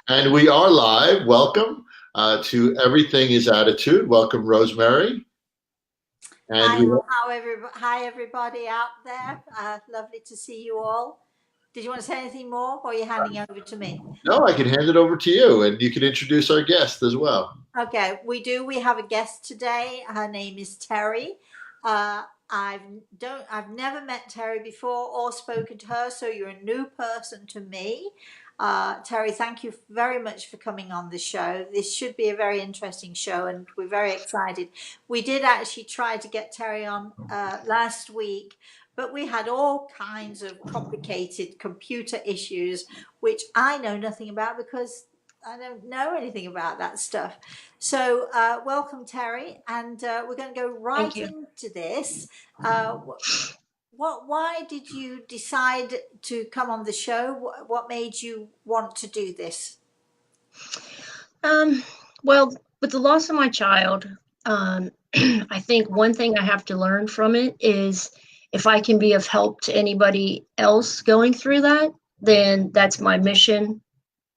And we are live. Welcome to Everything is Attitude. Welcome, Rosemary. And we Hi everybody out there. Lovely to see you all. Did you want to say anything more, or are you handing over to me? no, I can hand it over to you, and you can introduce our guest as well. Okay, we do. We have a guest today. Her name is Terry. I've don't I've never met Terry before or spoken to her, so you're a new person to me. Terry, thank you very much for coming on the show. This should be a very interesting show, and we're very excited. We did actually try to get Terry on last week, but we had all kinds of complicated computer issues, which I know nothing about because I don't know anything about that stuff. So, welcome, Terry, and we're going to go Thank right you. into this. Uh, why did you decide to come on the show? What made you want to do this? Um, well, with the loss of my child, I think one thing I have to learn from it is if I can be of help to anybody else going through that, then that's my mission,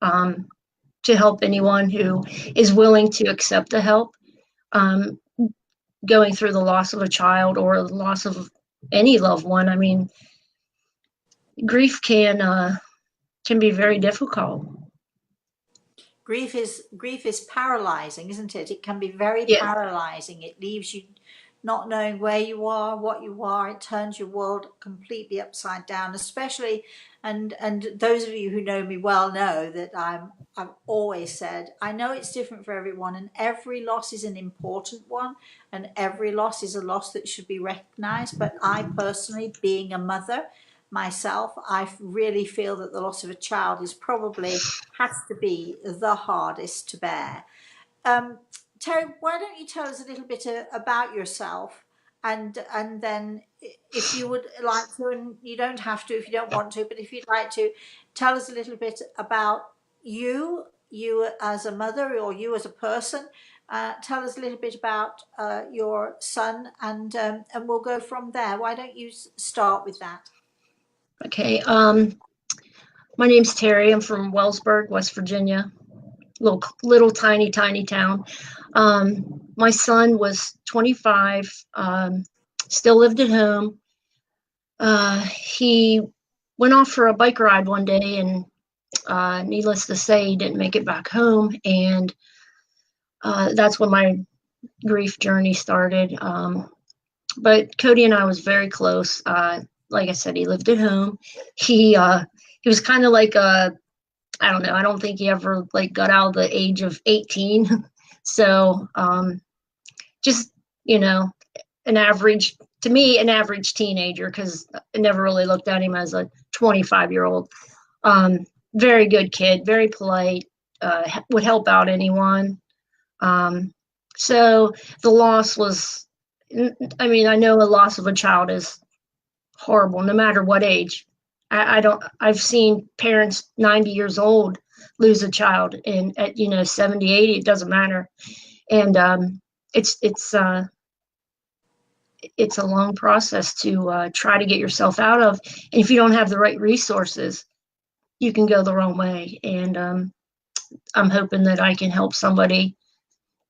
um, to help anyone who is willing to accept the help, um, going through the loss of a child or the loss of any loved one. I mean, grief can be very difficult. Grief is paralyzing, isn't it? It can be very Yeah. paralyzing. It leaves you not knowing where you are, what you are. It turns your world completely upside down. Especially, and those of you who know me well know that I've always said I know it's different for everyone, and every loss is an important one, and every loss is a loss that should be recognized. But I personally, being a mother myself, I really feel that the loss of a child is probably has to be the hardest to bear. Um, Terry, why don't you tell us a little bit about yourself, and then if you would like to, and you don't have to if you don't want to, but if you'd like to, tell us a little bit about you as a mother or you as a person. Tell us a little bit about your son, and we'll go from there. Why don't you start with that? Okay. My name's Terry. I'm from Wellsburg, West Virginia. Little tiny town. My son was 25. Still lived at home. He went off for a bike ride one day, and needless to say, he didn't make it back home. And that's when my grief journey started. But Cody and I was very close. Like I said, he lived at home. He was kind of like a, I don't know. I don't think he ever like got out of the age of 18. So just, you know, an average, to me, an average teenager, because I never really looked at him as a 25-year-old. Um, Very good kid, very polite, would help out anyone. Um, so the loss was, I mean, I know a loss of a child is horrible, no matter what age. I don't, I've seen parents 90 years old lose a child, and at, 70, 80, it doesn't matter. And it's, it's, uh, it's a long process to try to get yourself out of. And if you don't have the right resources, you can go the wrong way. And I'm hoping that I can help somebody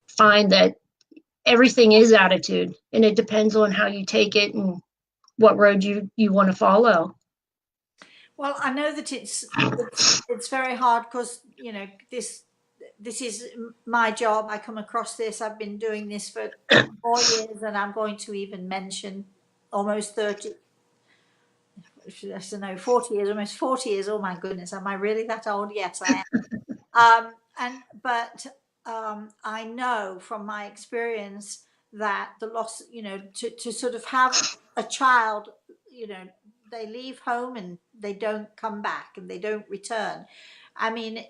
find that everything is attitude, and it depends on how you take it and what road you want to follow. Well, I know that it's very hard because this is my job. I come across this. I've been doing this for 4 years, and I'm going to even mention almost 30. I don't know, 40 years, almost 40 years. Oh my goodness, am I really that old? Yes, I am. But I know from my experience that the loss, to sort of have a child, you know, they leave home and they don't come back and they don't return. I mean,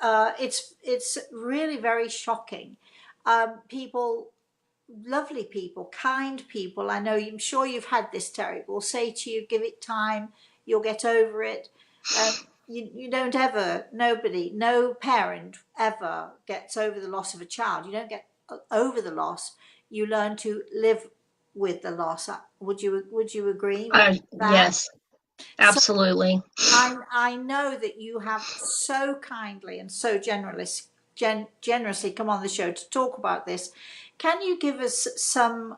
it's really very shocking. People, lovely people, kind people. I know. I'm sure you've had this, Terry. Will say to you, "Give it time. You'll get over it." You don't ever, nobody, no parent ever gets over the loss of a child. You don't get over the loss. You learn to live with the loss. Would you agree with that? Yes, Absolutely. I know that you have so kindly and so generously come on the show to talk about this. Can you give us some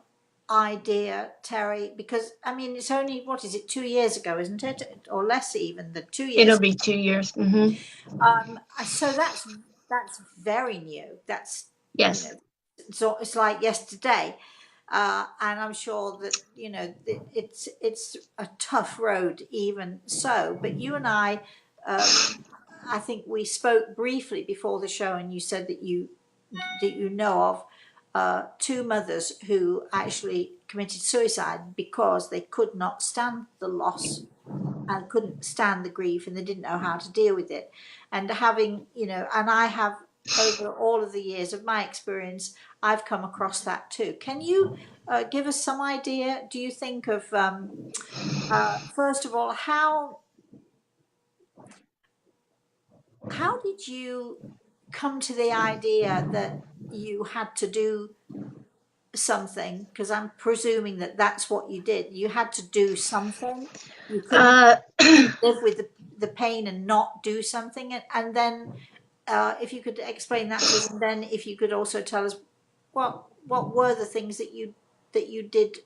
idea, Terry? Because I mean, it's only, what is it, 2 years ago, isn't it, or less even than 2 years? It'll be 2 years. Mm-hmm. So that's very new. That's, you Yes. know, so it's like yesterday. And I'm sure that, you know, it's a tough road even so. But you and I think we spoke briefly before the show, and you said that you know of two mothers who actually committed suicide because they could not stand the loss and couldn't stand the grief, and they didn't know how to deal with it. And having, you know, and I have, over all of the years of my experience, I've come across that too. Can you give us some idea, do you think, of first of all, how did you come to the idea that you had to do something? Because I'm presuming that that's what you did. You had to do something. You couldn't live with the pain and not do something. And then if you could explain that to us, and then if you could also tell us what were the things that you did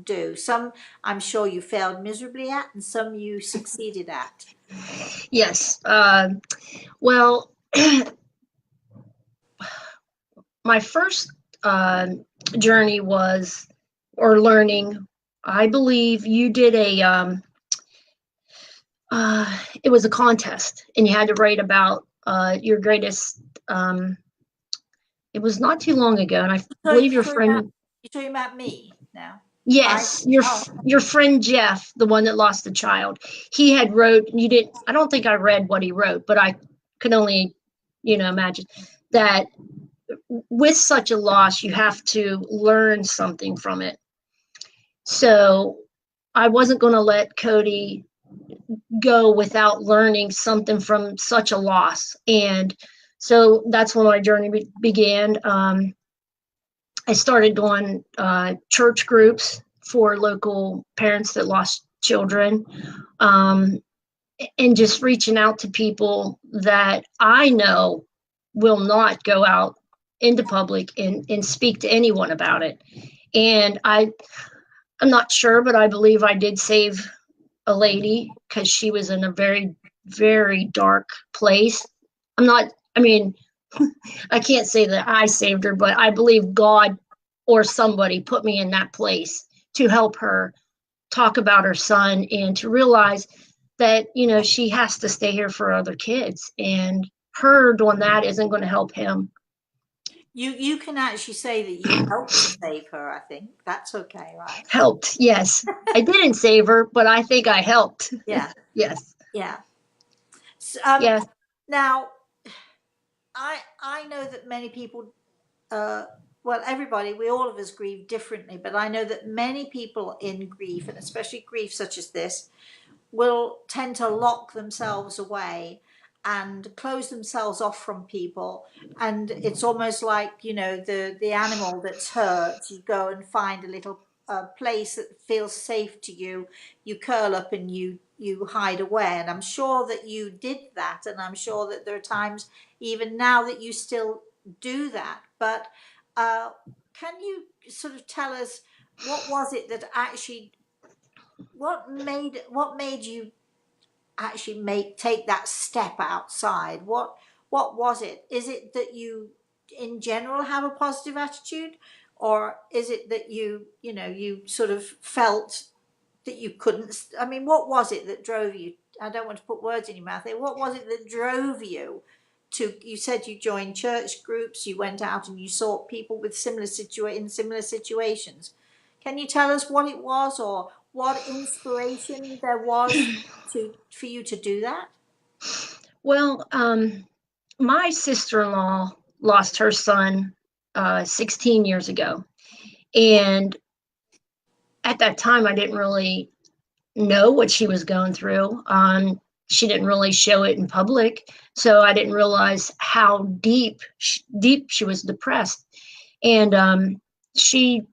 do. Some I'm sure you failed miserably at, and some you succeeded at. Yes. Well, my first journey was, or learning, I believe you did it was a contest, and you had to write about your greatest, it was not too long ago, and I believe your friend. You're talking about me now? Yes, your friend Jeff, the one that lost the child, he had wrote, you didn't, I don't think I read what he wrote, but I could only, imagine that with such a loss, you have to learn something from it. So I wasn't going to let Cody go without learning something from such a loss. And so that's when my journey began. I started doing church groups for local parents that lost children, and just reaching out to people that I know will not go out into public and speak to anyone about it. And I'm not sure, but I believe I did save a lady because she was in a very, very dark place. I can't say that I saved her, but I believe God or somebody put me in that place to help her talk about her son and to realize that, she has to stay here for other kids, and her doing that isn't going to help him. You can actually say that you helped save her. I think that's okay, right? Helped, yes. I didn't save her, but I think I helped. Yeah. Yes. Yeah. So, Yes. Now, I know that many people, well, everybody, all of us grieve differently, but I know that many people in grief, and especially grief such as this, will tend to lock themselves away and close themselves off from people. And it's almost like, the animal that's hurt, you go and find a little place that feels safe to you, you curl up and you hide away. And I'm sure that you did that, and I'm sure that there are times even now that you still do that. But can you sort of tell us, what was it that actually, what made you actually take that step outside? What was it? Is it that you in general have a positive attitude, or is it that you sort of felt that you couldn't? I mean, what was it that drove you? I don't want to put words in your mouth there. What was it that drove you to? You said you joined church groups, you went out and you sought people with similar situations. Can you tell us what it was, or what inspiration there was for you to do that? Well, my sister-in-law lost her son 16 years ago. And at that time, I didn't really know what she was going through. She didn't really show it in public, so I didn't realize how deep she was depressed. And she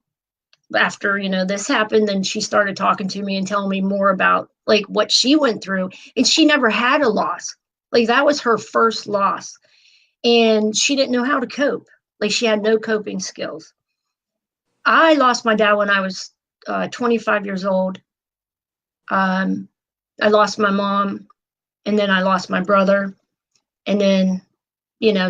after, this happened, then she started talking to me and telling me more about like what she went through. And she never had a loss. Like that was her first loss. And she didn't know how to cope. Like she had no coping skills. I lost my dad when I was 25 years old. I lost my mom, and then I lost my brother. And then,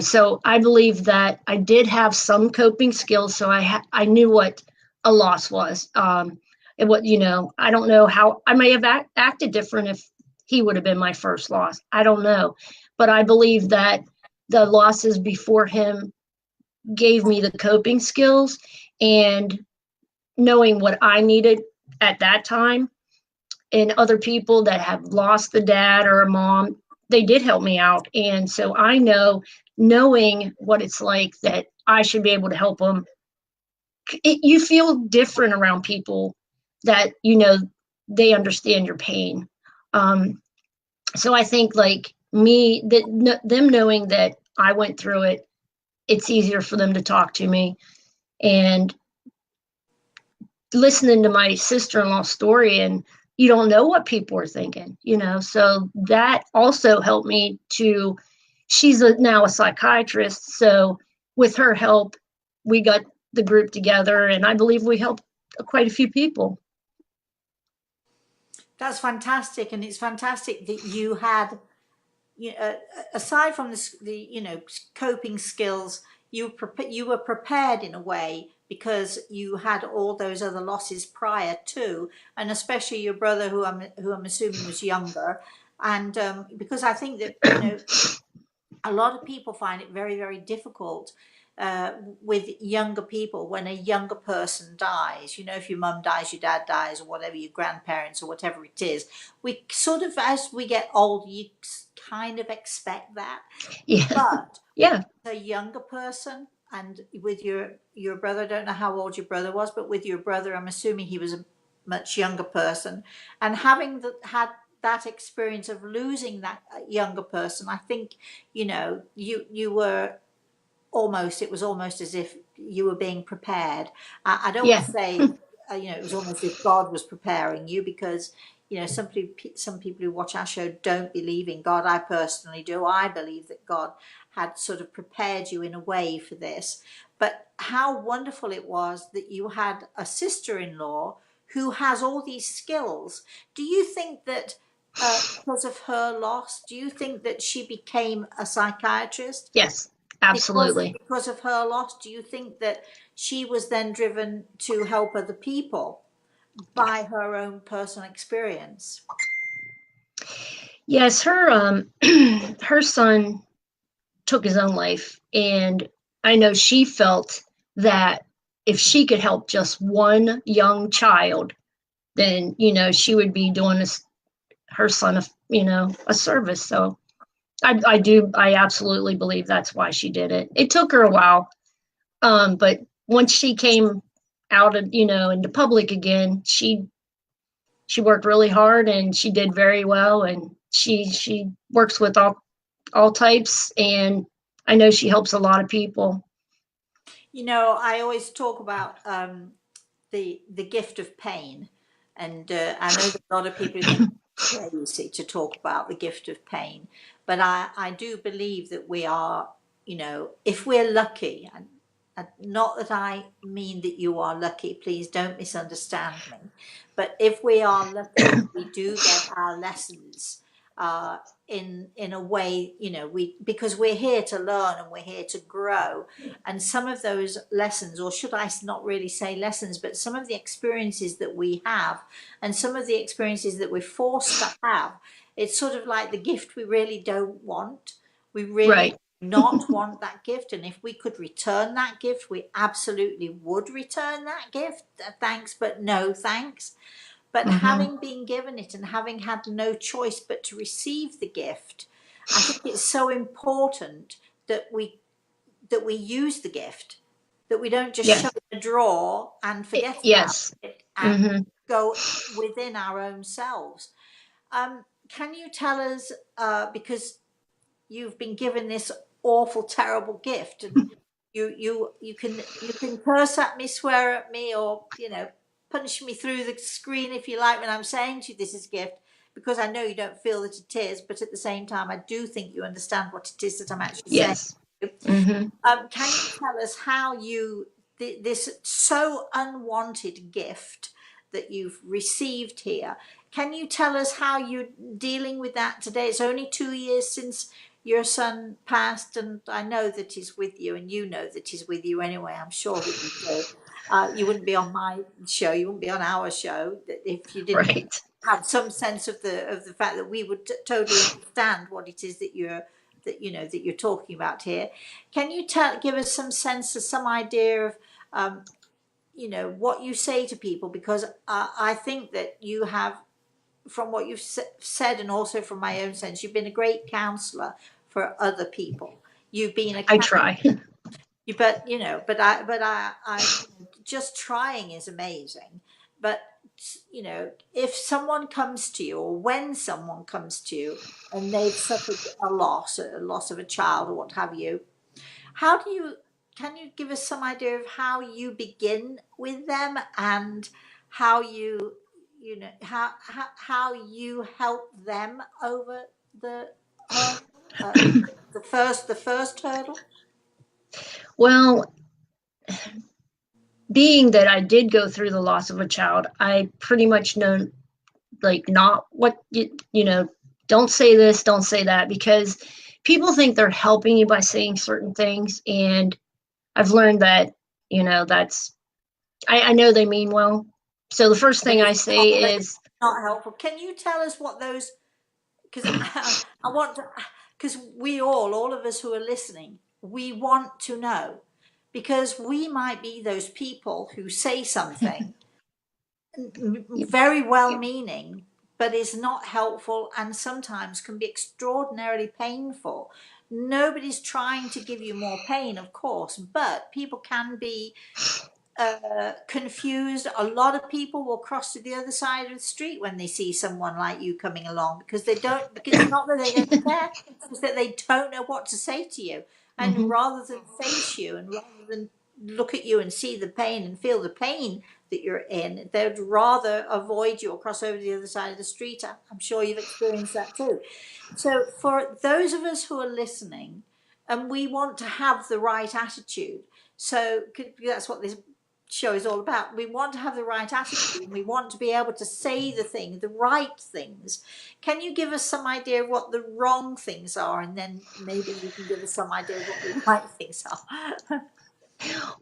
so I believe that I did have some coping skills. So I knew what a loss was. And what, I don't know how I may have acted different if he would have been my first loss. I don't know. But I believe that the losses before him gave me the coping skills, and knowing what I needed at that time, and other people that have lost a dad or a mom, they did help me out. And so I knowing what it's like, that I should be able to help them. You feel different around people that, they understand your pain. So I think like me, them knowing that I went through it, it's easier for them to talk to me. And listening to my sister-in-law's story, and you don't know what people are thinking, so that also helped me to, she's now a psychiatrist. So with her help, we got the group together, and I believe we helped quite a few people. That's fantastic, and it's fantastic that you had, aside from the coping skills, you were prepared in a way because you had all those other losses prior to, and especially your brother, who I'm assuming was younger, and because I think that a lot of people find it very, very difficult with younger people when a younger person dies. If your mum dies, your dad dies, or whatever, your grandparents, or whatever it is. We sort of, as we get old, you kind of expect that. Yeah. But Yeah. a younger person, and with your brother, I don't know how old your brother was, but with your brother, I'm assuming he was a much younger person, and having had that experience of losing that younger person, I think you were almost, it was almost as if you were being prepared. I don't want to say it was almost as if God was preparing you, because some people who watch our show don't believe in God. I personally do. I believe that God had sort of prepared you in a way for this. But how wonderful it was that you had a sister-in-law who has all these skills. Do you think that because of her loss, do you think that she became a psychiatrist? Yes, absolutely. Because of her loss, do you think that she was then driven to help other people by her own personal experience? Yes, her her son took his own life, and I know she felt that if she could help just one young child, then she would be doing her son a service. So I absolutely believe that's why she did it. It took her a while, but once she came out of into public again, she worked really hard, and she did very well, and she works with all types, and I know she helps a lot of people. I always talk about the gift of pain, and I know that a lot of people think it's crazy to talk about the gift of pain, but I do believe that we are, if we're lucky, and not that I mean that you are lucky, please don't misunderstand me, but if we are lucky, we do get our lessons in a way, because we're here to learn and we're here to grow. And some of those lessons, or should I not really say lessons, but some of the experiences that we have, and some of the experiences that we're forced to have, it's sort of like the gift we really don't want. We really Right. not want that gift. And if we could return that gift, we absolutely would return that gift. Thanks, but no thanks. But having been given it and having had no choice but to receive the gift, I think it's so important that we use the gift, that we don't just shove it in a drawer and forget about it and go within our own selves. Can you tell us, because you've been given this awful, terrible gift, and You can curse at me, swear at me, or punch me through the screen if you like when I'm saying to you this is a gift, because I know you don't feel that it is, but at the same time I do think you understand what it is that I'm actually saying. Yes. Mm-hmm. Can you tell us how this so unwanted gift that you've received here, can you tell us how you're dealing with that today? It's only 2 years since your son passed, and I know that he's with you, and you know that he's with you anyway. I'm sure that you do. You wouldn't be on my show, you wouldn't be on our show if you didn't Right. have some sense of the fact that we would totally understand what it is that you're talking about here. Can you give us some sense of some idea of what you say to people? Because I think that you have, from what you've said, and also from my own sense, you've been a great counselor for other people. You've been I try. but I just trying is amazing. But if someone comes to you, or when someone comes to you and they've suffered a loss of a child or what have you, can you give us some idea of how you begin with them, and how how you help them over the the first hurdle? Well, being that I did go through the loss of a child, I pretty much know, like, not what don't say this, don't say that, because people think they're helping you by saying certain things, and I've learned that that's I know they mean well. So the first thing I say is not helpful. Can you tell us what those? Because I want to. Because all of us who are listening, we want to know, because we might be those people who say something very well-meaning, but is not helpful, and sometimes can be extraordinarily painful. Nobody's trying to give you more pain, of course, but people can be confused. A lot of people will cross to the other side of the street when they see someone like you coming along, because it's not that they don't care, it's that they don't know what to say to you. And rather than face you, and rather than look at you and see the pain and feel the pain that you're in, they'd rather avoid you or cross over to the other side of the street. I'm sure you've experienced that too. So for those of us who are listening, and we want to have the right attitude, so that's what this show is all about. We want to have the right attitude, and we want to be able to say the right things. Can you give us some idea of what the wrong things are, and then maybe you can give us some idea of what the right things are?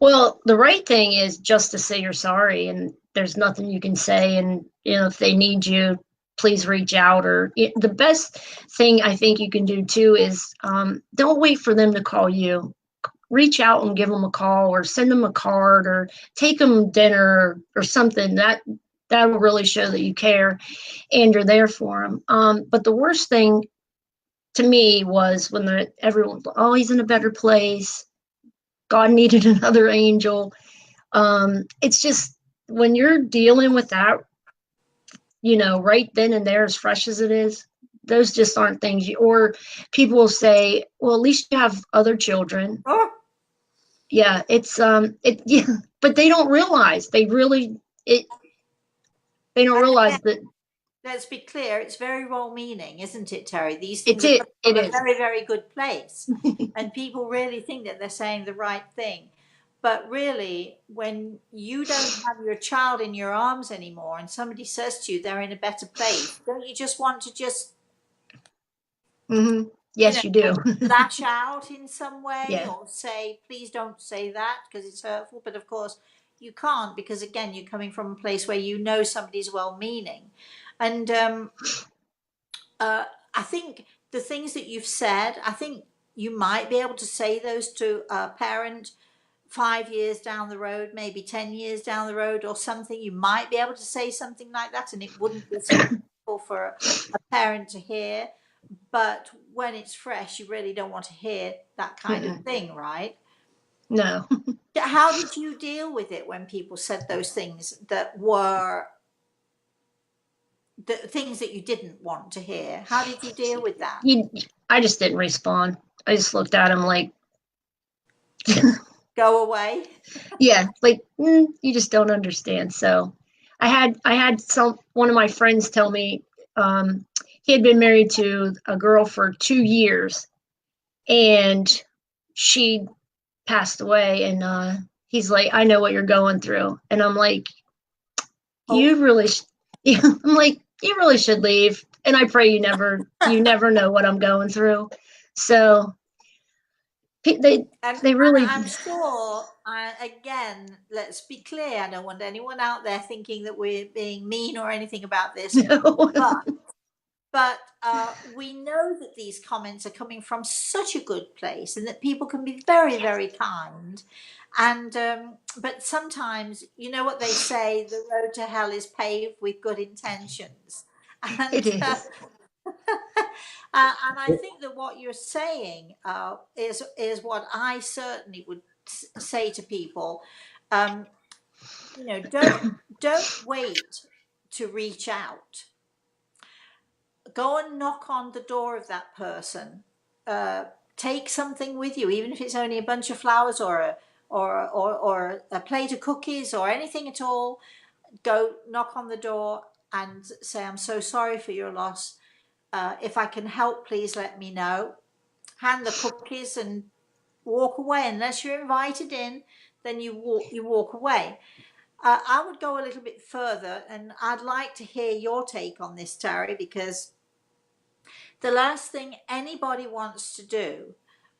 Well, the right thing is just to say you're sorry, and there's nothing you can say. And if they need you, please reach out. Or the best thing I think you can do too is don't wait for them to call you. Reach out and give them a call, or send them a card, or take them dinner or something. That will really show that you care and you're there for them. But the worst thing to me was when everyone, oh, he's in a better place. God needed another angel. It's just, when you're dealing with that, right then and there, as fresh as it is, those just aren't things or people will say, well, at least you have other children. Oh. Yeah, yeah, but they don't realize, they don't realize that. Let's be clear, it's very well-meaning, isn't it, Terry? These things it are from a is. very, very good place. And people really think that they're saying the right thing. But really, when you don't have your child in your arms anymore, and somebody says to you they're in a better place, don't you just want to just Yes, you do. lash out in some way? Yeah. Or say, please don't say that because it's hurtful? But of course you can't, because again, you're coming from a place where somebody's well-meaning. And I think the things that you've said, I think you might be able to say those to a parent 5 years down the road, maybe 10 years down the road or something. You might be able to say something like that, and it wouldn't be so difficult for a parent to hear. But when it's fresh, you really don't want to hear that kind of thing, right? No. How did you deal with it when people said those things that were the things that you didn't want to hear? How did you deal with that? I just didn't respond. I just looked at him like, go away. Yeah, like you just don't understand. So I had one of my friends tell me he had been married to a girl for 2 years and she passed away, and he's like, I know what you're going through. And I'm like, Oh, you really yeah, I'm like, you really should leave. And I pray you never know what I'm going through. So they and they really I'm sure, again, let's be clear, I don't want anyone out there thinking that we're being mean or anything about this, know. but we know that these comments are coming from such a good place and that people can be very, very kind. And but sometimes, you know what they say, the road to hell is paved with good intentions. It And is. and I think that what you're saying is what I certainly would say to people. Um, you know, don't wait to reach out. Go and knock on the door of that person. Take something with you, even if it's only a bunch of flowers or or a plate of cookies or anything at all. Go knock on the door and say, "I'm so sorry for your loss. If I can help, please let me know." Hand the cookies and walk away. Unless you're invited in, then you walk away. I would go a little bit further, and I'd like to hear your take on this, Terry, because the last thing anybody wants to do,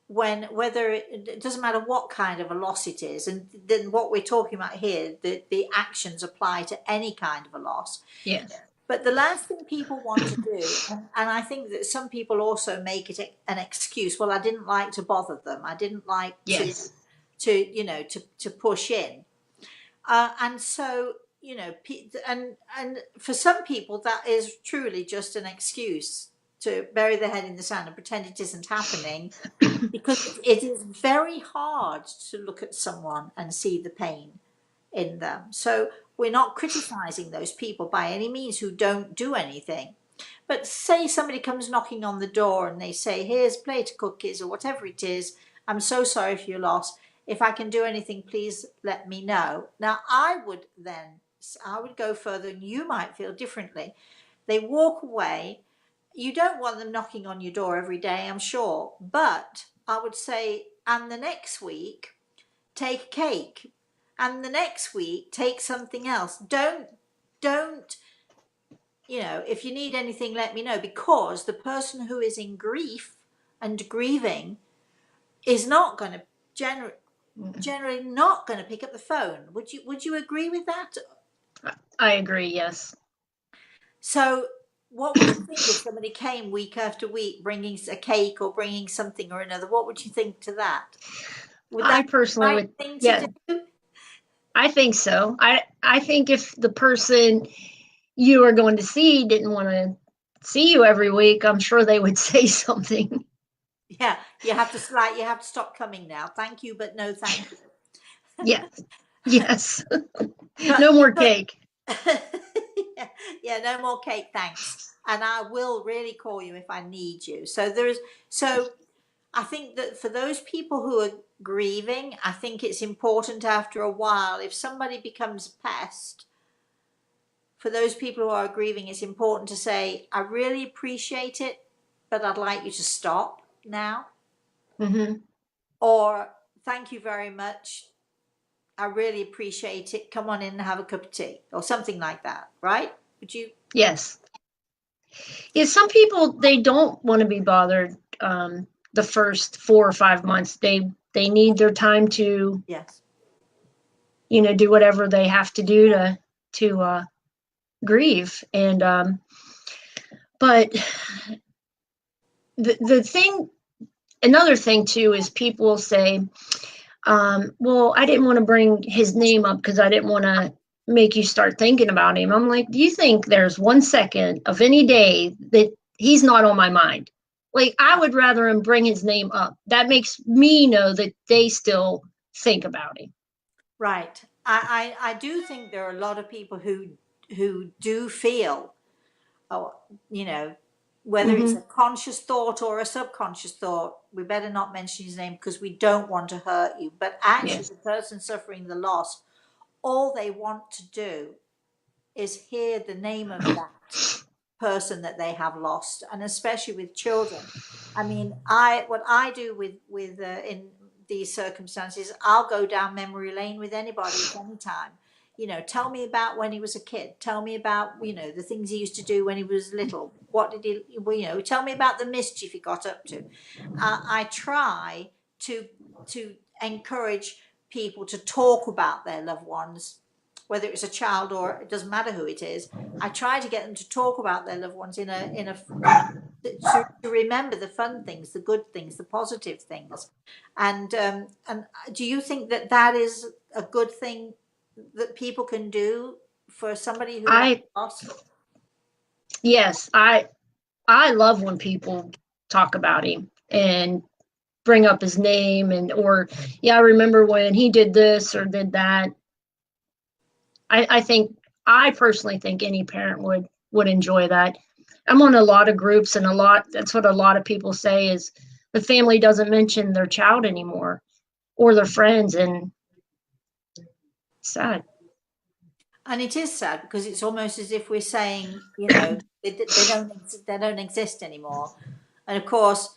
whether it doesn't matter what kind of a loss it is, and then what we're talking about here, the actions apply to any kind of a loss. Yes. But the last thing people want to do, and I think that some people also make it an excuse. Well, I didn't like to bother them. I didn't like Yes. to push in. And so, and for some people that is truly just an excuse to bury their head in the sand and pretend it isn't happening, because it is very hard to look at someone and see the pain in them. So we're not criticizing those people by any means who don't do anything. But say somebody comes knocking on the door and they say, "Here's a plate of cookies," or whatever it is. "I'm so sorry for your loss. If I can do anything, please let me know." Now, I would go further, and you might feel differently. They walk away. You don't want them knocking on your door every day, I'm sure. But I would say, and the next week, take a cake. And the next week, take something else. Don't, if you need anything, let me know, because the person who is in grief and grieving is not going to generally not going to pick up the phone. Would you agree with that? I agree. Yes. So what would you think if somebody came week after week bringing a cake or bringing something or another? What would you think to that? Would I that be the personally right would. thing to Yeah, do? I think so. I think if the person you are going to see didn't want to see you every week, I'm sure they would say something. Yeah, you have to stop coming now. Thank you, but no thank you. Yes. Yes. But No yeah, more cake. yeah, no more cake, thanks. And I will really call you if I need you. So I think that for those people who are grieving, I think it's important after a while, if somebody becomes a pest, for those people who are grieving, it's important to say, "I really appreciate it, but I'd like you to stop now." Hmm. Or, "Thank you very much. I really appreciate it. Come on in and have a cup of tea," or something like that, right? Would you? Yes. Yeah. Some people, they don't want to be bothered the first 4 or 5 months. They need their time to Yes. do whatever they have to do to grieve. And but the thing, another thing too, is people will say, well, I didn't want to bring his name up because I didn't want to make you start thinking about him. I'm like, do you think there's 1 second of any day that he's not on my mind? Like, I would rather him bring his name up. That makes me know that they still think about him. Right. I do think there are a lot of people who do feel, oh, you know, whether it's a conscious thought or a subconscious thought, we better not mention his name because we don't want to hurt you. But actually, Yes. the person suffering the loss, all they want to do is hear the name of that person that they have lost, and especially with children. I mean, what I do with in these circumstances, I'll go down memory lane with anybody at any time. You know, tell me about when he was a kid. Tell me about, you know, the things he used to do when he was little. What did he, well, you know, tell me about the mischief he got up to. I try to encourage people to talk about their loved ones, whether it's a child or it doesn't matter who it is. I try to get them to talk about their loved ones to remember the fun things, the good things, the positive things. And do you think that that is a good thing that people can do for somebody who has lost? Yes, I love when people talk about him and bring up his name or I remember when he did this or did that. I personally think any parent would enjoy that. I'm on a lot of groups and that's what a lot of people say is the family doesn't mention their child anymore or their friends, and it's sad. And it is sad because it's almost as if we're saying, you know, they don't exist anymore. And of course,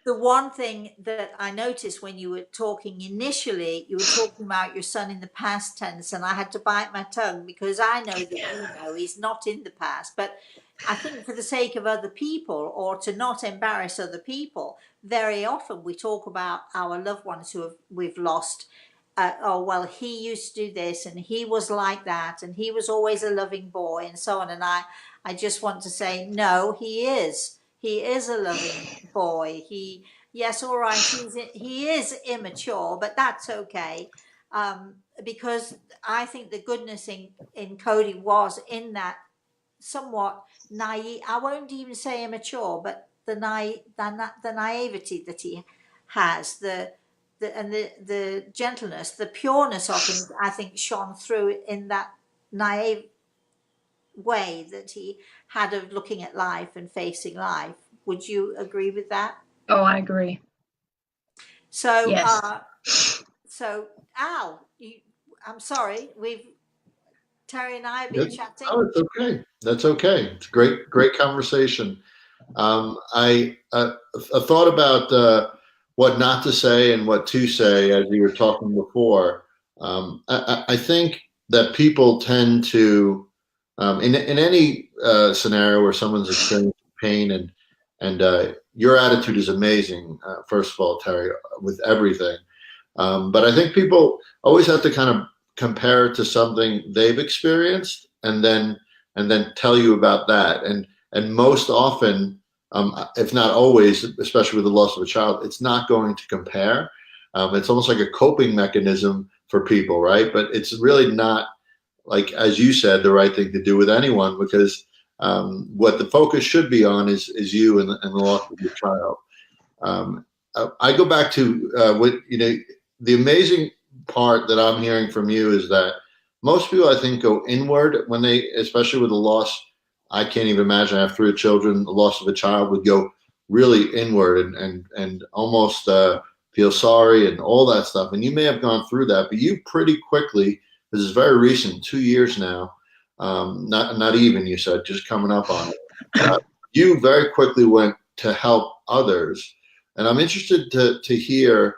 the one thing that I noticed when you were talking initially, you were talking about your son in the past tense, and I had to bite my tongue because I know that, you know, he's not in the past. But I think for the sake of other people, or to not embarrass other people, very often we talk about our loved ones we've lost. Oh, well, he used to do this and he was like that and he was always a loving boy and so on. And I just want to say, no, he is a loving boy. Yes, all right, he is immature, but that's okay. Because I think the goodness in Cody was in that somewhat naive, I won't even say immature, but the naivety that he has, the gentleness, the pureness of him, I think shone through in that naive way that he had of looking at life and facing life. Would you agree with that? Oh, I agree. So, yes. So Al, I'm sorry, Terry and I have been chatting. Oh, it's okay. That's okay. It's great conversation. I thought about what not to say and what to say as you were talking before. I think that people tend to, in any scenario where someone's experiencing pain, and your attitude is amazing. First of all, Terry, with everything. But I think people always have to kind of compare it to something they've experienced, and then tell you about that. And most often, if not always, especially with the loss of a child, it's not going to compare. It's almost like a coping mechanism for people, right? But it's really not, like, as you said, the right thing to do with anyone, because what the focus should be on is you and the loss of your child. I go back to what, you know, the amazing part that I'm hearing from you is that most people, I think, go inward when they, especially with the loss. I can't even imagine I have 3 children. The loss of a child would go really inward and almost feel sorry and all that stuff. And you may have gone through that, but you pretty quickly, this is very recent, 2 years now, not even, you said, just coming up on it. You very quickly went to help others. And I'm interested to hear,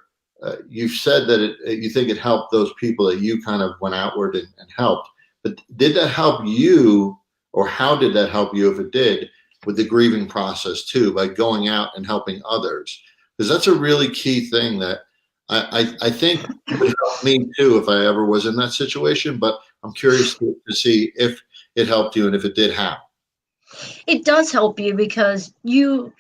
you've said that you think it helped those people that you kind of went outward and helped. But did that help you, or how did that help you, if it did, with the grieving process too, by going out and helping others? Because that's a really key thing that I think would help me too if I ever was in that situation. But I'm curious to see if it helped you, and if it did, how. It does help you because you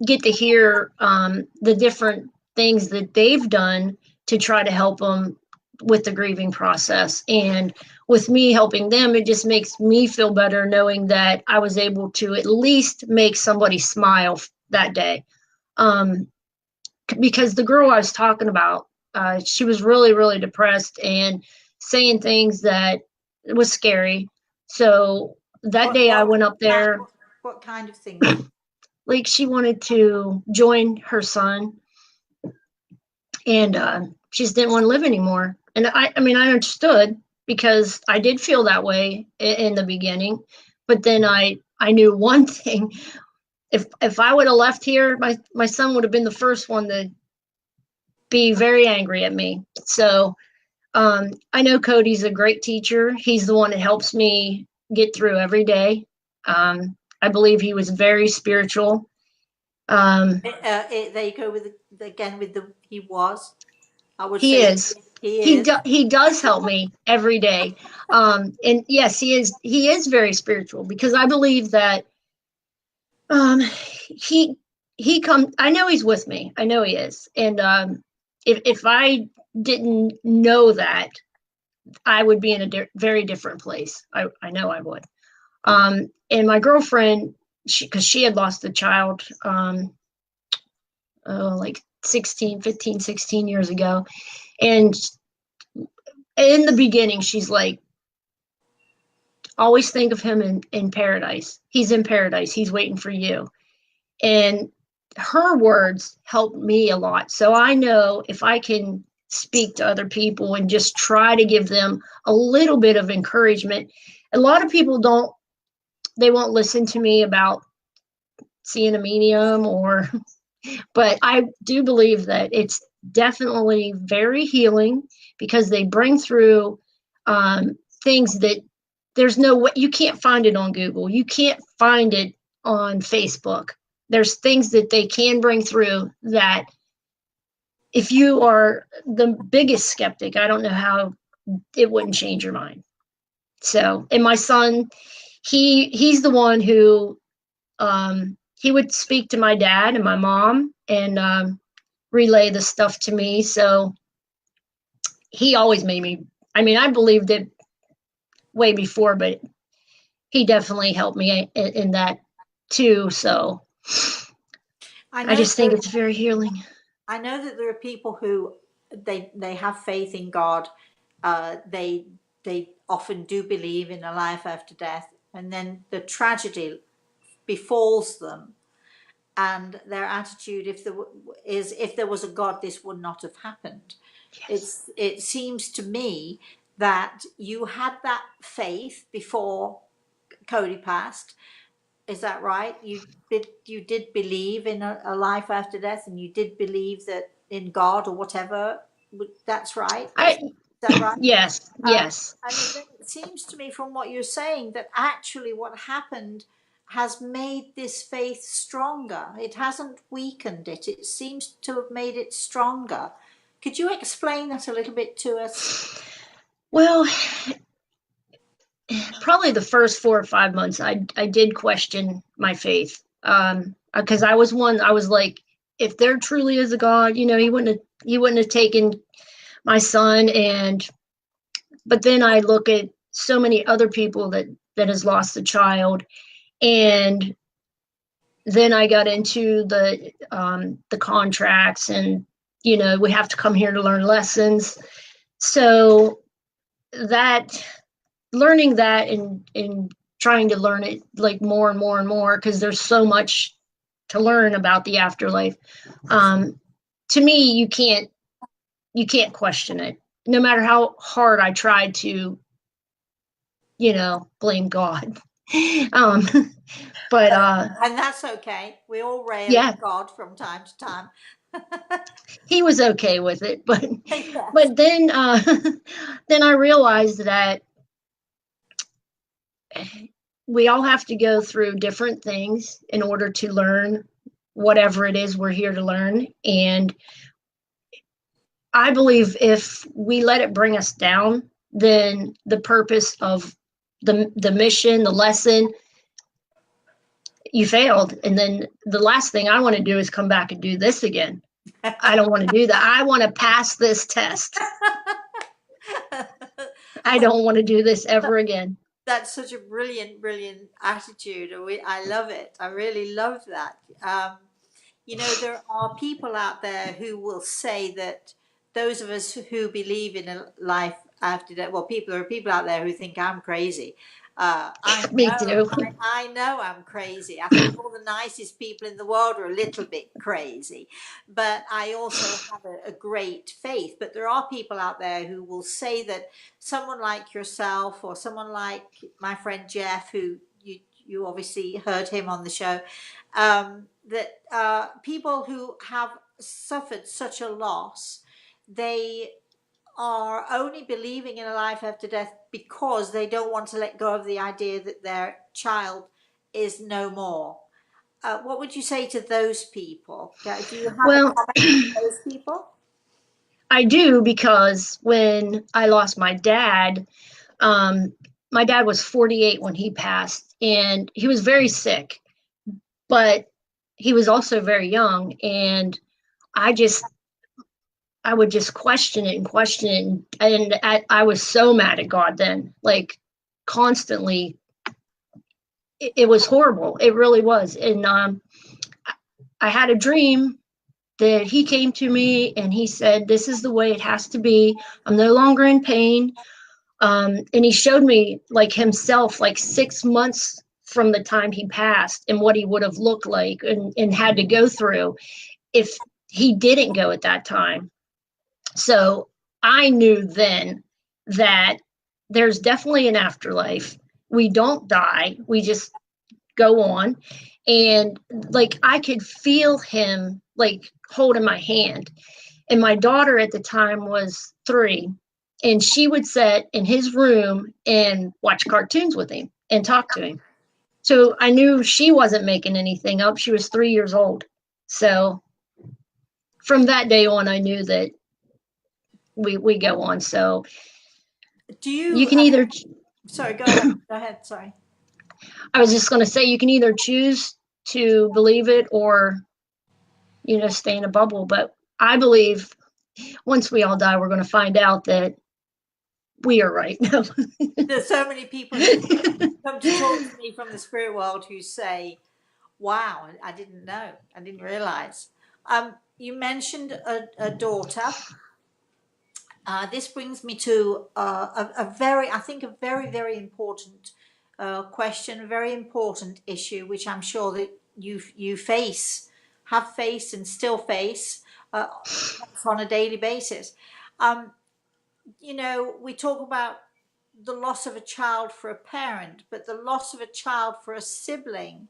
get to hear the different things that they've done to try to help them with the grieving process. And with me helping them, it just makes me feel better knowing that I was able to at least make somebody smile that day. Because the girl I was talking about, she was really, really depressed and saying things that was scary. So that day I went up there. What kind of things? Like she wanted to join her son, and she just didn't want to live anymore. And I mean, I understood because I did feel that way in the beginning. But then I knew one thing: if I would have left here, my son would have been the first one to be very angry at me. So I know Cody's a great teacher. He's the one that helps me get through every day. I believe he was very spiritual. There you go with again with the he was. I would He say is. he is. He does help me every day. And yes, he is very spiritual because I believe that um he come I know he's with me. I know he is. And if I didn't know that, I would be in a very different place. I know I would. And my girlfriend, because she had lost a child like 16 years ago. And in the beginning, she's like, always think of him in paradise. He's in paradise. He's waiting for you. And her words helped me a lot. So I know if I can speak to other people and just try to give them a little bit of encouragement. A lot of people they won't listen to me about seeing a medium but I do believe that it's definitely very healing because they bring through things that there's no way you can't find it on Google. You can't find it on Facebook. There's things that they can bring through that if you are the biggest skeptic, I don't know how it wouldn't change your mind. So, and my son, he's the one who he would speak to my dad and my mom and relay the stuff to me. So he always made me, I mean, I believed it way before, but he definitely helped me in that too. So I just think it's very healing. I know that there are people who they have faith in God. They often do believe in a life after death, and then the tragedy befalls them, and their attitude if there was a God, this would not have happened. Yes. It seems to me that you had that faith before Cody passed. Is that right? You did believe in a life after death, and you did believe that in God or whatever. That's right. Is that right? Yes, yes. And then it seems to me from what you're saying that actually what happened has made this faith stronger. It hasn't weakened it. It seems to have made it stronger. Could you explain that a little bit to us? Well, probably the first 4 or 5 months, I did question my faith. Because I was like, if there truly is a God, he wouldn't have taken my son. But then I look at so many other people that has lost a child, and then I got into the contracts, and we have to come here to learn lessons. So that learning that and trying to learn it like more and more and more because there's so much to learn about the afterlife. To me, you can't question it, no matter how hard I tried to, blame God. But and that's okay. We all rail yeah, at God from time to time. he was okay with it, but Yes. but then then I realized that we all have to go through different things in order to learn whatever it is we're here to learn. And I believe if we let it bring us down, then the purpose of the mission, the lesson, you failed. And then the last thing I want to do is come back and do this again. I don't want to do that. I want to pass this test. I don't want to do this ever again. That's such a brilliant, brilliant attitude. I love it. I really love that. There are people out there who will say that those of us who believe in a life after death, well, there are people out there who think I'm crazy. I Me know, too. I know I'm crazy. I think all the nicest people in the world are a little bit crazy, but I also have a great faith. But there are people out there who will say that someone like yourself or someone like my friend Jeff, who you obviously heard him on the show, that people who have suffered such a loss, they are only believing in a life after death because they don't want to let go of the idea that their child is no more. What would you say to those people? Do you have a Well, comment for those people? I do, because when I lost um, my dad was 48 when he passed, and he was very sick, but he was also very young. And I just, I would just question it and question it. I was so mad at God then, like constantly. It was horrible. It really was. And I had a dream that he came to me and he said, "This is the way it has to be. I'm no longer in pain." And he showed me like himself, like 6 months from the time he passed, and what he would have looked like and had to go through if he didn't go at that time. So I knew then that there's definitely an afterlife. We don't die, we just go on. And like I could feel him like holding my hand. And my daughter at the time was 3, and she would sit in his room and watch cartoons with him and talk to him. So I knew she wasn't making anything up. She was 3 years old. So from that day on, I knew that we go on. So Do you you? can either, Sorry, go ahead. Go ahead. Sorry. I was just going to say, you can either choose to believe it or, stay in a bubble. But I believe once we all die, we're going to find out that we are right. No. There's so many people who come to talk to me from the spirit world who say, "Wow, I didn't know. I didn't realize." You mentioned a daughter. This brings me to I think, a very, very important question, a very important issue, which I'm sure that you face, have faced, and still face uh, on a daily basis. Um, we talk about the loss of a child for a parent, but the loss of a child for a sibling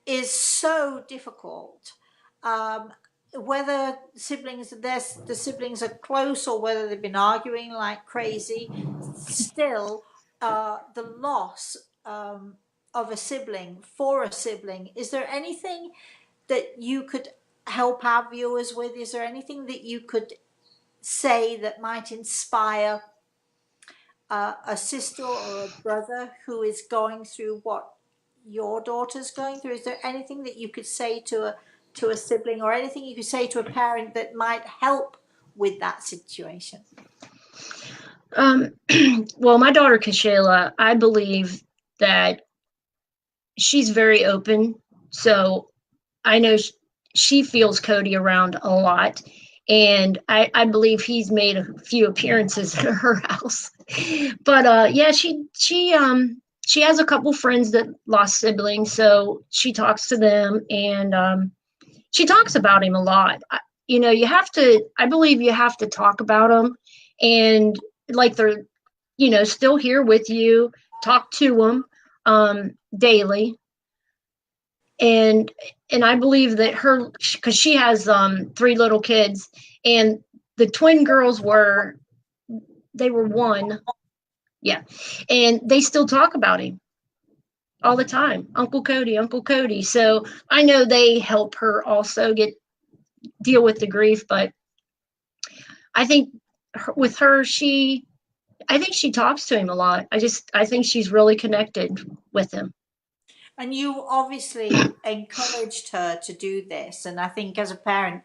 is so difficult. Um, Whether the siblings are close or whether they've been arguing like crazy, still, the loss of a sibling for a sibling. Is there anything that you could help our viewers with? Is there anything that you could say that might inspire a sister or a brother who is going through what your daughter's going through? Is there anything that you could say to a sibling, or anything you could say to a parent that might help with that situation? Um, well, my daughter Kashayla, I believe that she's very open. So I know she feels Cody around a lot. And I believe he's made a few appearances at her house. But yeah, she has a couple friends that lost siblings, so she talks to them, and she talks about him a lot. You have to. I believe you have to talk about them, and like they're, still here with you. Talk to them daily, and I believe that because she has 3 little kids, and the twin girls they were one, yeah, and they still talk about him all the time, Uncle Cody, Uncle Cody. So I know they help her also deal with the grief. But I think with her, I think she talks to him a lot. I think she's really connected with him. And you obviously encouraged her to do this. And I think as a parent,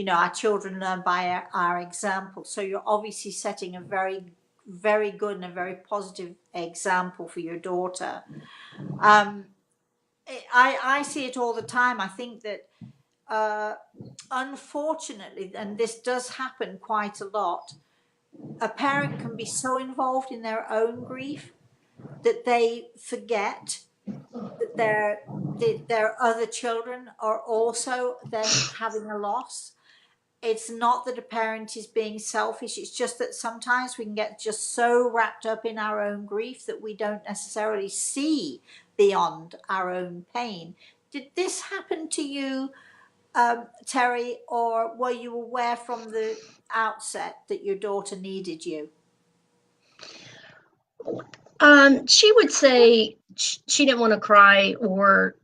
our children learn by our example. So you're obviously setting a very, very good and a very positive example for your daughter. Um, I see it all the time. I think that unfortunately, and this does happen quite a lot, a parent can be so involved in their own grief that they forget that their other children are also then having a loss. It's not that a parent is being selfish, it's just that sometimes we can get just so wrapped up in our own grief that we don't necessarily see beyond our own pain. Did this happen to you, Terry, or were you aware from the outset that your daughter needed you? She would say she didn't want to cry, or,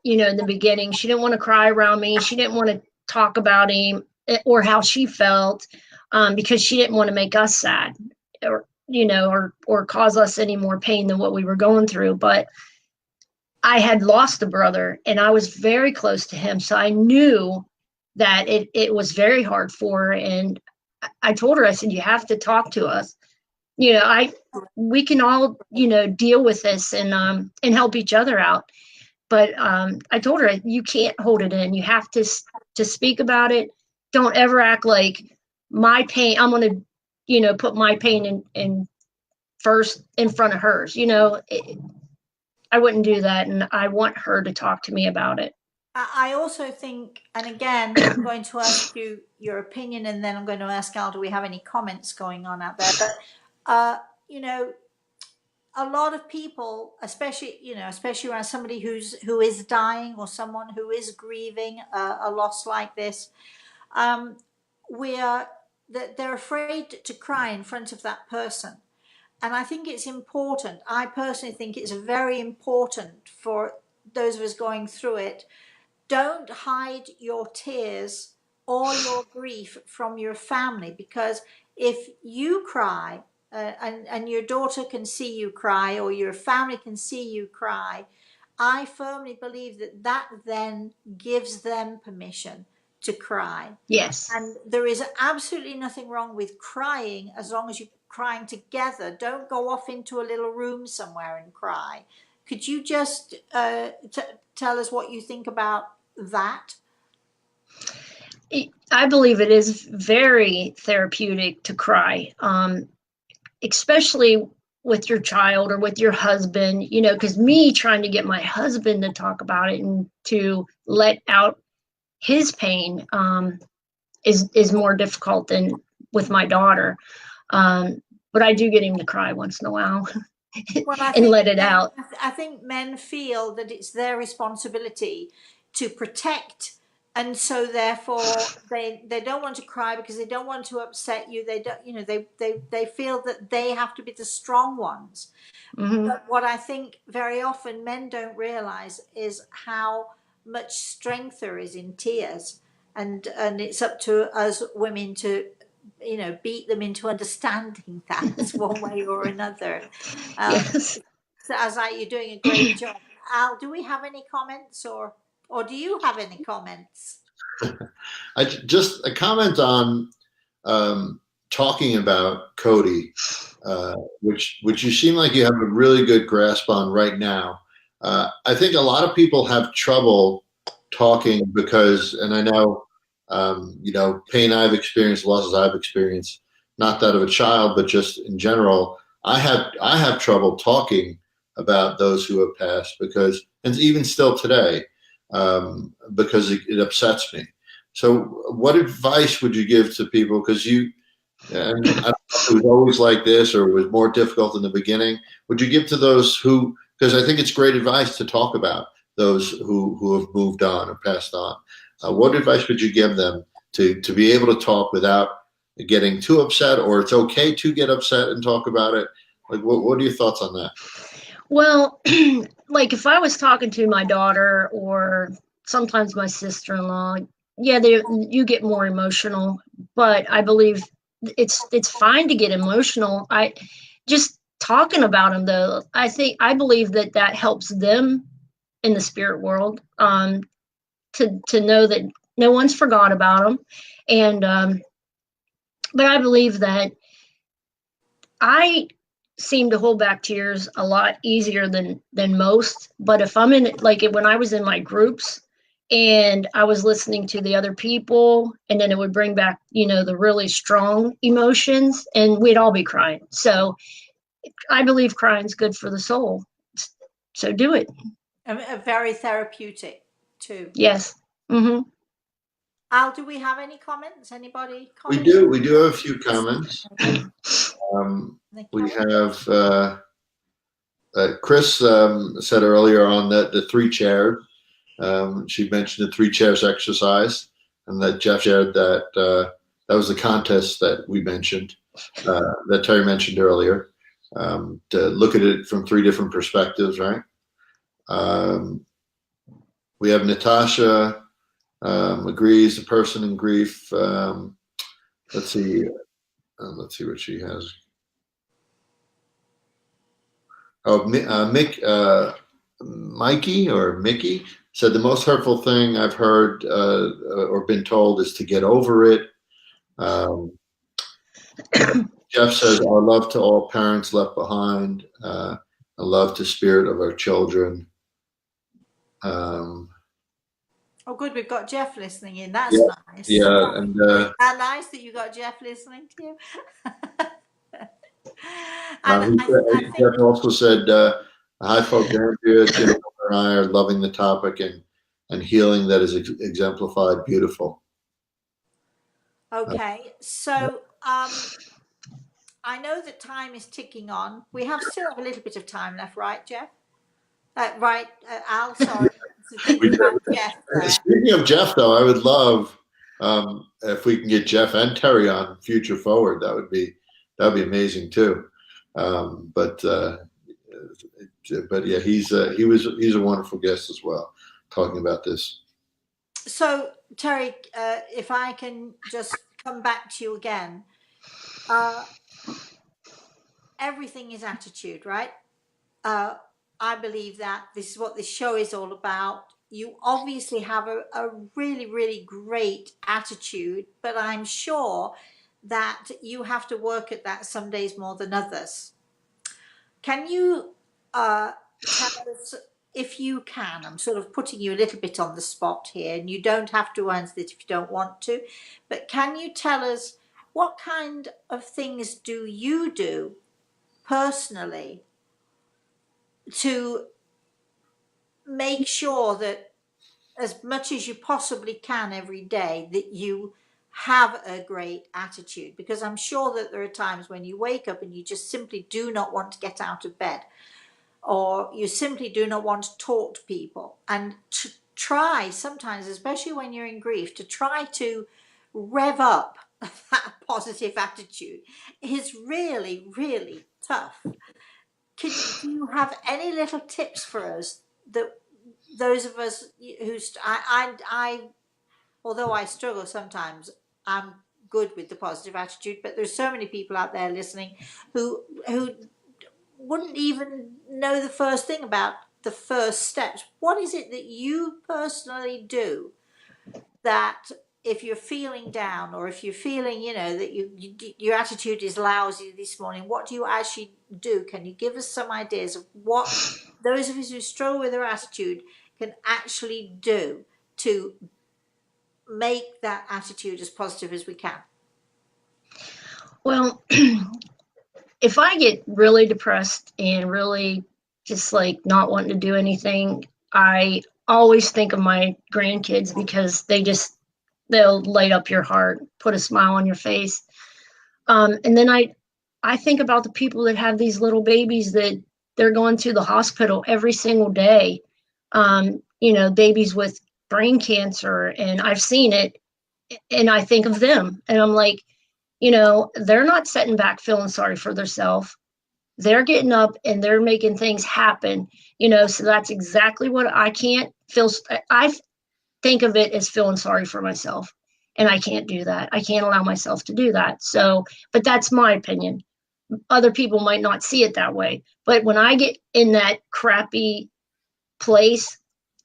in the beginning, she didn't want to cry around me. She didn't want to talk about him or how she felt, because she didn't want to make us sad, or cause us any more pain than what we were going through. But I had lost a brother, and I was very close to him. So I knew that it was very hard for her. And I told her, I said, you have to talk to us. We can all, deal with this and help each other out. But I told her, you can't hold it in. You have to speak about it. Don't ever act like my pain, I'm going to, put my pain in first in front of hers. I wouldn't do that. And I want her to talk to me about it. I also think, and again, I'm going to ask you your opinion, and then I'm going to ask Al, do we have any comments going on out there? But, a lot of people, especially around somebody who is dying, or someone who is grieving a loss like this, they're afraid to cry in front of that person. And I think it's important. I personally think it's very important for those of us going through it. Don't hide your tears or your grief from your family, because if you cry, and your daughter can see you cry, or your family can see you cry, I firmly believe that then gives them permission to cry. Yes. And there is absolutely nothing wrong with crying, as long as you're crying together. Don't go off into a little room somewhere and cry. Could you just tell us what you think about that? I believe it is very therapeutic to cry, especially with your child or with your husband, because me trying to get my husband to talk about it and to let out his pain is more difficult than with my daughter. But I do get him to cry once in a while and let it out. I think men feel that it's their responsibility to protect, and so therefore they don't want to cry because they don't want to upset you. They don't, they feel that they have to be the strong ones. Mm-hmm. But what I think very often men don't realize is how much strength there is in tears, and it's up to us women to beat them into understanding that one way or another. Yes. So as you're doing a great job. Al, do we have any comments, or do you have any comments? Just a comment on talking about Cody, which you seem like you have a really good grasp on right now. I think a lot of people have trouble talking because, and I know, pain I've experienced, losses I've experienced, not that of a child, but just in general, I have trouble talking about those who have passed, because, and even still today, because it upsets me. So what advice would you give to people? Because and I don't know if it was always like this or it was more difficult in the beginning. Would you give to those who, because I think it's great advice to talk about those who have moved on or passed on. What advice would you give them to be able to talk without getting too upset, or it's okay to get upset and talk about it? Like, what are your thoughts on that? Well, like if I was talking to my daughter or sometimes my sister-in-law, yeah, you get more emotional, but I believe it's fine to get emotional. I just talking about them though, I believe that helps them in the spirit world, to know that no one's forgot about them. And but I believe that I seem to hold back tears a lot easier than most. But if I'm in, like when I was in my groups and I was listening to the other people, and then it would bring back, the really strong emotions, and we'd all be crying. So I believe crying's good for the soul. So do it. Very therapeutic too. Yes. Mm-hmm. Al, do we have any comments? Anybody We comment? do. We do have a few comments. We have Chris said earlier on that the 3 chairs. She mentioned the 3 chairs exercise, and that Jeff shared that that was the contest that we mentioned, that Terry mentioned earlier, to look at it from 3 different perspectives, right? We have Natasha agrees, the person in grief. Let's see what she has. Oh, Mikey or Mickey said the most hurtful thing I've heard or been told is to get over it. Jeff says, our love to all parents left behind, a love to spirit of our children. Oh, good. We've got Jeff listening in. That's Yeah, nice. yeah, and How nice that you got Jeff listening to you. And Jeff also said, "Hi, folks. Andrea, Jennifer, and I are loving the topic and healing that is exemplified. Beautiful." okay, so I know that time is ticking on. We still have a little bit of time left, right, Jeff? Right, Al. Sorry, thinking about Jeff there. Speaking of Jeff, though, I would love if we can get Jeff and Terry on Future Forward. That would be amazing too. But yeah, he's a wonderful guest as well, talking about this. So Terry, if I can just come back to you again, everything is attitude, right? I believe that this is what this show is all about. You obviously have a really, really great attitude, but I'm sure that you have to work at that some days more than others. Can you tell us, if you can, I'm sort of putting you a little bit on the spot here, and you don't have to answer it if you don't want to, but can you tell us what kind of things do you do personally to make sure that as much as you possibly can every day that you have a great attitude? Because I'm sure that there are times when you wake up and you just simply do not want to get out of bed, or you simply do not want to talk to people, and to try sometimes, especially when you're in grief, to try to rev up that positive attitude is really, really tough. Do you have any little tips for us, that those of us who although I struggle sometimes, I'm good with the positive attitude, but there's so many people out there listening who wouldn't even know the first thing about the first steps. What is it that you personally do that, if you're feeling down, or if you're feeling, that your attitude is lousy this morning, what do you actually do? Can you give us some ideas of what those of us who struggle with their attitude can actually do to make that attitude as positive as we can? Well, if I get really depressed and really just like not wanting to do anything, I always think of my grandkids, because they'll light up your heart, put a smile on your face. And then I think about the people that have these little babies that they're going to the hospital every single day. Babies with brain cancer, and I've seen it, and I think of them, and I'm like, they're not sitting back feeling sorry for themselves. They're getting up and they're making things happen, so that's exactly what I can't feel. I think of it as feeling sorry for myself, and I can't do that. I can't allow myself to do that. So, but that's my opinion. Other people might not see it that way, but when I get in that crappy place,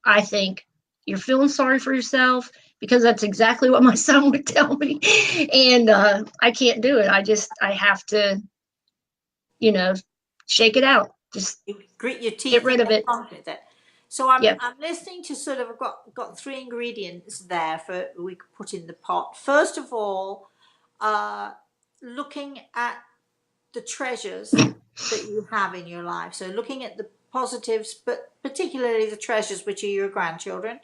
I think you're feeling sorry for yourself, because that's exactly what my son would tell me. And I can't do it. I have to, shake it out. Just You grit your teeth, get rid of it. With it. So I'm Yeah. listening to sort of, I've got 3 ingredients there for we could put in the pot. First of all, looking at the treasures that you have in your life. So looking at the positives, but particularly the treasures, which are your grandchildren.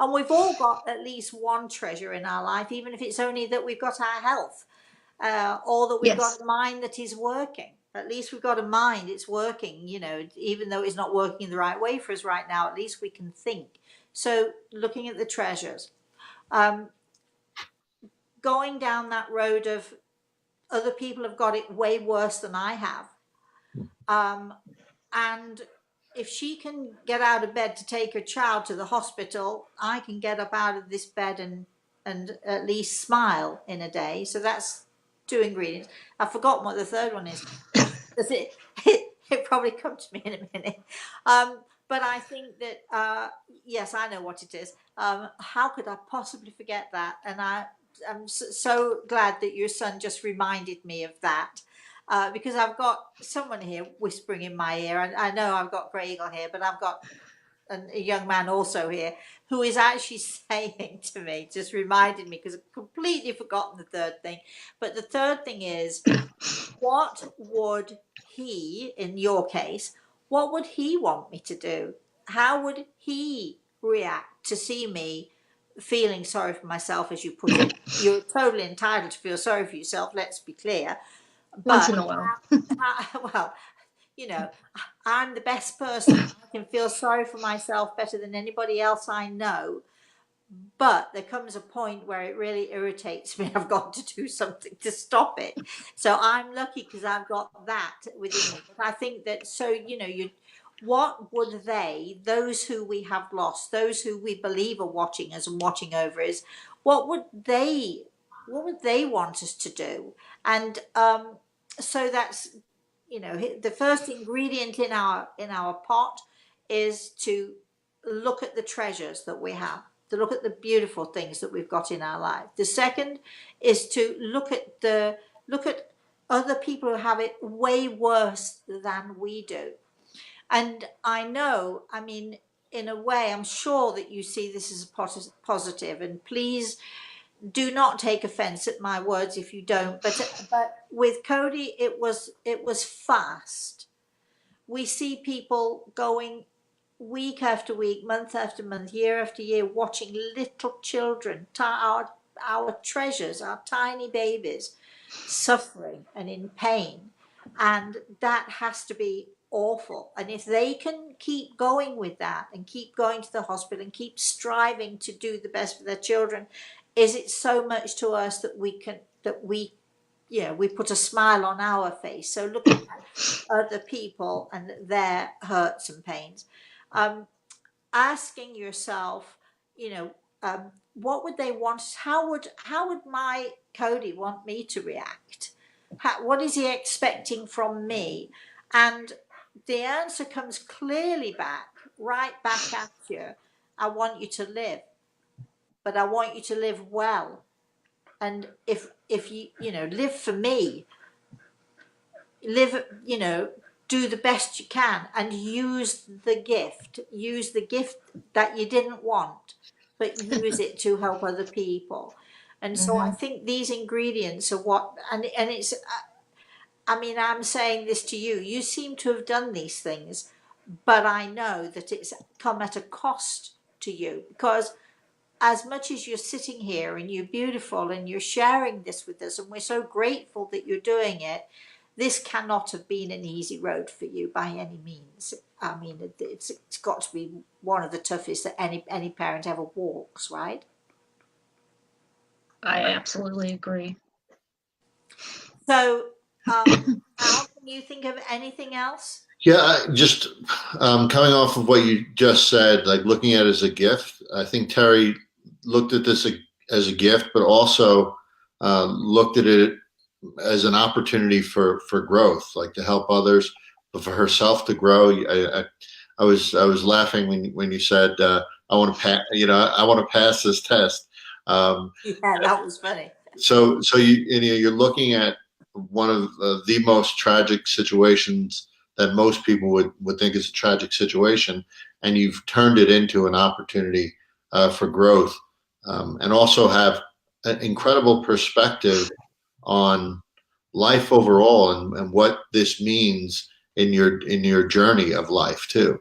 And we've all got at least one treasure in our life, even if it's only that we've got our health, or that we've Yes. got a mind that is working. At least we've got a mind, it's working, even though it's not working in the right way for us right now, at least we can think. So looking at the treasures, going down that road of other people have got it way worse than I have. And if she can get out of bed to take her child to the hospital, I can get up out of this bed and at least smile in a day. So that's 2 ingredients. I've forgotten what the third one is. It probably comes to me in a minute. But I think that, yes, I know what it is. How could I possibly forget that? And I'm so glad that your son just reminded me of that. Because I've got someone here whispering in my ear, and I know I've got Grey Eagle here, but I've got a young man also here who is actually saying to me, just reminded me, because I've completely forgotten the third thing. But the third thing is, what would he, in your case, what would he want me to do? How would he react to see me feeling sorry for myself, as you put it? You're totally entitled to feel sorry for yourself, let's be clear. Once But in a while. well, I'm the best person. I can feel sorry for myself better than anybody else I know. But there comes a point where it really irritates me. I've got to do something to stop it. So I'm lucky because I've got that within me. But I think that, what would those who we have lost, those who we believe are watching us and watching over us, what would they want us to do? And so that's, the first ingredient in our pot is to look at the treasures that we have, to look at the beautiful things that we've got in our life. The second is to look at other people who have it way worse than we do. And I know, in a way, I'm sure that you see this as a positive, and please do not take offense at my words if you don't, but with Cody, it was fast. We see people going week after week, month after month, year after year, watching little children, our treasures, our tiny babies, suffering and in pain. And that has to be awful. And if they can keep going with that and keep going to the hospital and keep striving to do the best for their children, is it so much to us that we put a smile on our face? So look at other people and their hurts and pains. Asking yourself, what would they want? How would my Cody want me to react? What is he expecting from me? And the answer comes clearly right back at you. I want you to live, but I want you to live well. And if you live for me, do the best you can, and use the gift that you didn't want, but use it to help other people. And so I think these ingredients are what, and it's, I'm saying this to you, you seem to have done these things, but I know that it's come at a cost to you, because as much as you're sitting here and you're beautiful and you're sharing this with us, and we're so grateful that you're doing it, this cannot have been an easy road for you by any means. It's got to be one of the toughest that any parent ever walks, right? I absolutely agree. So, Al, can you think of anything else? Yeah, just coming off of what you just said, like looking at it as a gift, I think Terry looked at this as a gift, but also looked at it as an opportunity for growth, like to help others, but for herself to grow. I was laughing when you said I want to pass this test. Yeah, that was funny. So you're looking at one of the most tragic situations that most people would think is a tragic situation, and you've turned it into an opportunity for growth, and also have an incredible perspective on life overall and what this means in your journey of life too.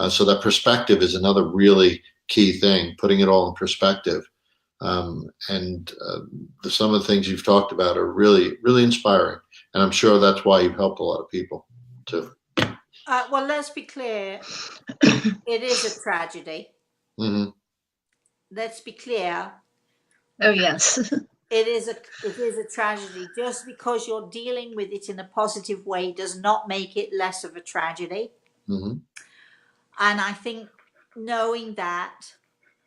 So that perspective is another really key thing, putting it all in perspective. And some of the things you've talked about are really, really inspiring. And I'm sure that's why you've helped a lot of people too. Well, let's be clear. It is a tragedy. Mm-hmm. Let's be clear. Oh, yes. It is a tragedy. Just because you're dealing with it in a positive way does not make it less of a tragedy. Mm-hmm. And I think knowing that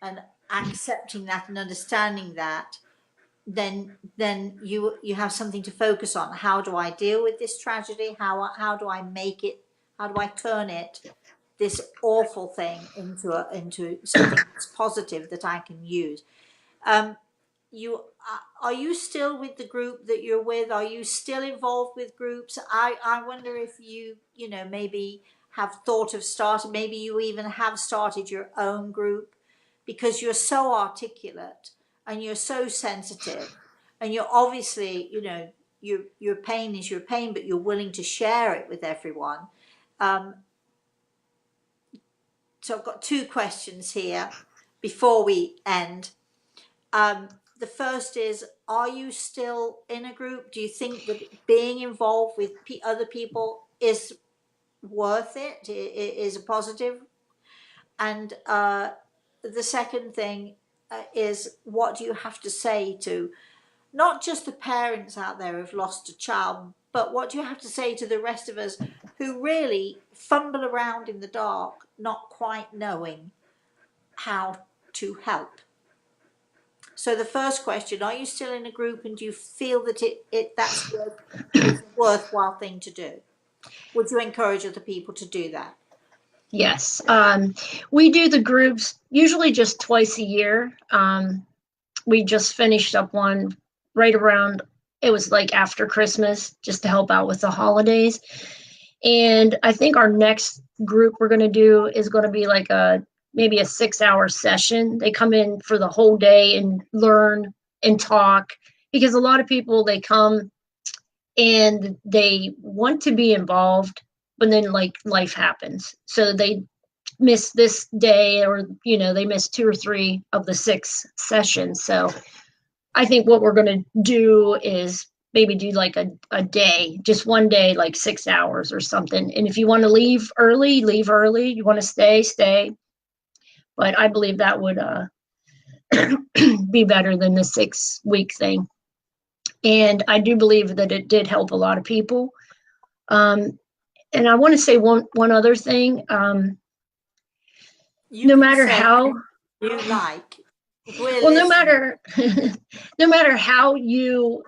and accepting that and understanding that, then you have something to focus on. How do I deal with this tragedy? How do I make it? How do I turn it, this awful thing, into something that's positive that I can use? You are you still with the group that you're with? Are you still involved with groups? I wonder if you know, maybe have thought of starting, maybe you even have started your own group, because you're so articulate and you're so sensitive, and you're obviously, you know, your pain is your pain, but you're willing to share it with everyone. So I've got two questions here before we end. The first is, are you still in a group? Do you think that being involved with other people is worth it, is a positive? And the second thing is, what do you have to say to not just the parents out there who've lost a child, but what do you have to say to the rest of us who really fumble around in the dark, not quite knowing how to help? So the first question, are you still in a group, and do you feel that it's a worthwhile thing to do? Would you encourage other people to do that? Yes. We do the groups usually just twice a year. We just finished up one right around, it was like after Christmas, just to help out with the holidays. And I think our next group we're going to do is going to be like maybe a 6-hour session. They come in for the whole day and learn and talk, because a lot of people, they come and they want to be involved, but then like life happens. So they miss this day, or, you know, they miss 2 or 3 of the 6 sessions. So I think what we're going to do is maybe do like a day, just one day, like 6 hours or something. And if you want to leave early, leave early. You want to stay, stay. But I believe that would be better than the 6-week thing. And I do believe that it did help a lot of people. And I want to say one other thing. No matter how you like. Well, no matter how you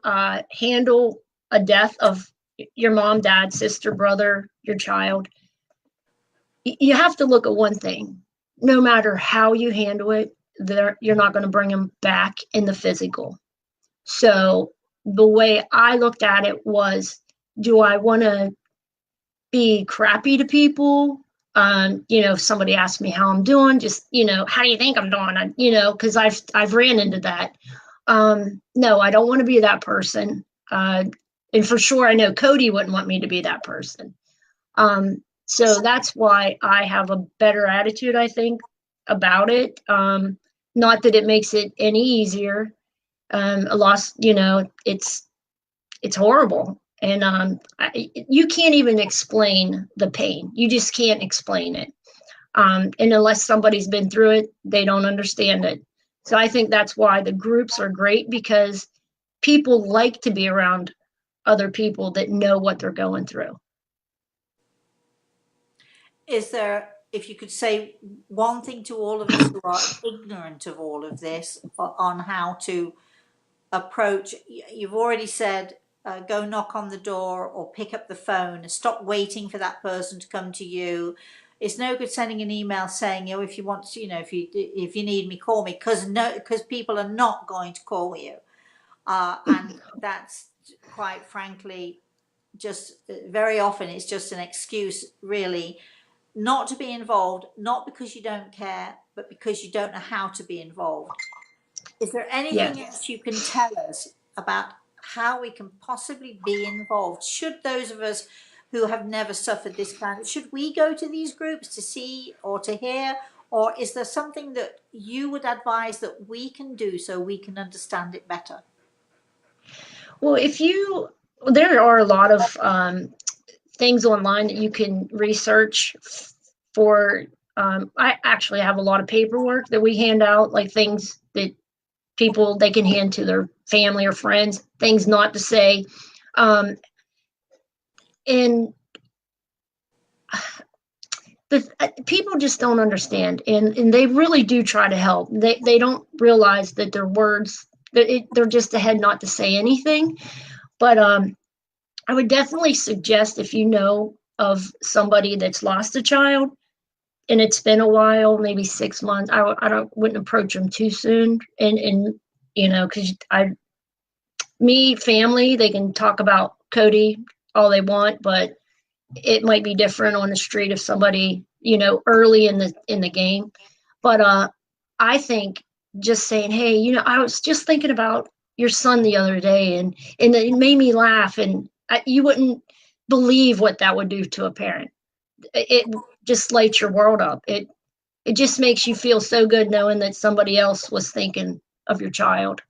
handle a death of your mom, dad, sister, brother, your child, you have to look at one thing. No matter how you handle it, you're not going to bring them back in the physical. So the way I looked at it was, do I want to be crappy to people? You know, if somebody asks me how I'm doing, just, you know, how do you think I'm doing? You know, because I've ran into that. No, I don't want to be that person. And for sure, I know Cody wouldn't want me to be that person. So that's why I have a better attitude, I think, about it. Not that it makes it any easier. A loss, you know, it's horrible. And you can't even explain the pain. You just can't explain it. And unless somebody's been through it, they don't understand it. So I think that's why the groups are great, because people like to be around other people that know what they're going through. Is there, if you could say one thing to all of us who are ignorant of all of this, on how to approach, you've already said, go knock on the door or pick up the phone, stop waiting for that person to come to you. It's no good sending an email saying, you know, if you want to, you know, if you need me, call me, because people are not going to call you. And that's, quite frankly, just very often it's just an excuse, really, not to be involved, not because you don't care, but because you don't know how to be involved. Is there anything else you can tell us about how we can possibly be involved. Should those of us who have never suffered this should we go to these groups to see or to hear, or is there something that you would advise that we can do so we can understand it better? Well, there are a lot of things online that you can research for. I actually have a lot of paperwork that we hand out, like things that people they can hand to their family or friends, things not to say. And people just don't understand, and they really do try to help. They don't realize that their words, they're just ahead not to say anything. But I would definitely suggest, if you know of somebody that's lost a child and it's been a while, maybe 6 months, wouldn't approach them too soon. And because family, they can talk about Cody all they want, but it might be different on the street of somebody, early in the game. But I think just saying, hey, I was just thinking about your son the other day, and it made me laugh, and you wouldn't believe what that would do to a parent. It just lights your world up. It just makes you feel so good knowing that somebody else was thinking of your child.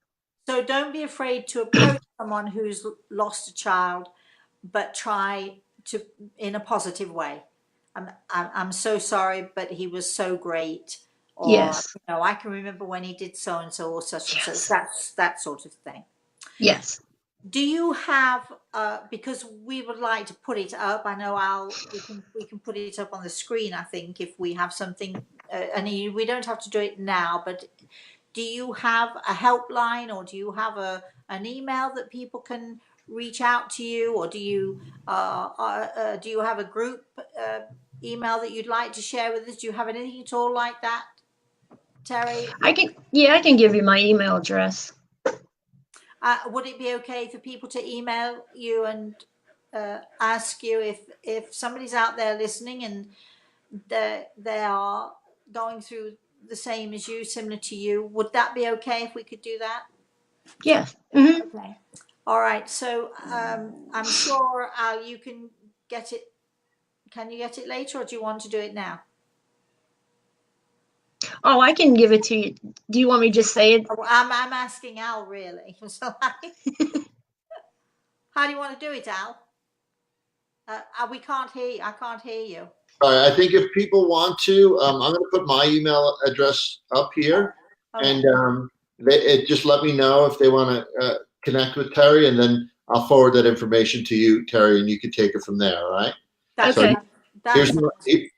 So don't be afraid to approach someone who's lost a child, but try to in a positive way. I'm so sorry, but he was so great. Or Yes. I can remember when he did so and so or such and Yes. such. That's that sort of thing. Yes. Do you have because we would like to put it up? I know we can put it up on the screen. I think if we have something, and we don't have to do it now. But do you have a helpline, or do you have an email that people can reach out to you, or do you have a group email that you'd like to share with us? Do you have anything at all like that, Terry? I can give you my email address. Would it be okay for people to email you and ask you if somebody's out there listening and they are going through the same as you, similar to you? Would that be okay if we could do that? Yes. Mm-hmm. Okay. All right. So I'm sure Al, you can get it. Can you get it later, or do you want to do it now? Oh, I can give it to you. Do you want me to just say it? I'm asking Al, really. So how do you want to do it, Al? We can't hear you. I can't hear you. All right, I think if people want to, I'm going to put my email address up here, Okay. and just let me know if they want to connect with Terry, and then I'll forward that information to you, Terry, and you can take it from there. All right. That's Okay. That sounds